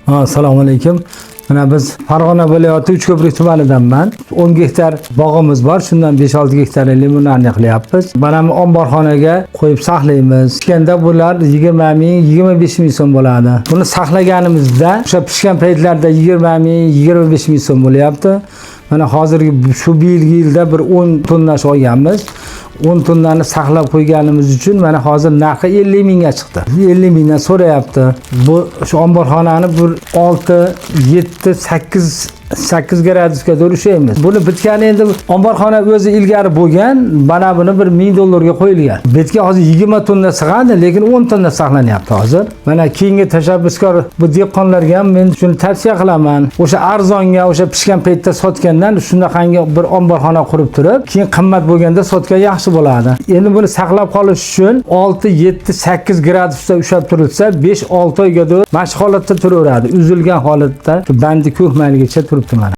Assalomu alaykum. Mana biz Farg'ona viloyati Uchko'prik tumanidanman. 10 gektar bog'imiz bor. Shundan 5-6 gektar limonlarni qilyapmiz. Mana bu omborxonaga qo'yib saqlaymiz. Pishganda bular 20 ming, 25 ming so'm bo'ladi. Buni saqlaganimizda o'sha pishgan paytlarda 20 ming, 25 ming so'm bo'lyapti. Mana hozirgi shu yilda bir 10 tonna olganmiz. 10 tonnani saqlab qo'yganimiz uchun mana hozir narxi 50 mingga chiqdi. 50 mingdan so'rayapti. Bu shu omborxonani bir 6, 7, 8 gradusga ushlaymiz. Buni bitgani endi omborxona o'zi ilgari bo'lgan, mana buni bir $1000 qo'yilgan. Bitga hozir 20 tonna sig'adi, lekin 10 tonna saqlanyapti hozir. Mana keyingi tashabbuskor bu dehqonlarga ham men shuni tavsiya qilaman. O'sha arzonga, o'sha pishgan paytda sotgandan shunaqangi bir omborxona qurib turib, keyin qimmat bo'lganda sotgan yaxshi bo'ladi. Endi buni saqlab qolish uchun 6, 7, 8 gradusda ushlab turilsa, 5-6 oyga mashq holatda turaveradi. Uzilgan holatda bandi ko'kmaligacha turibdi mana.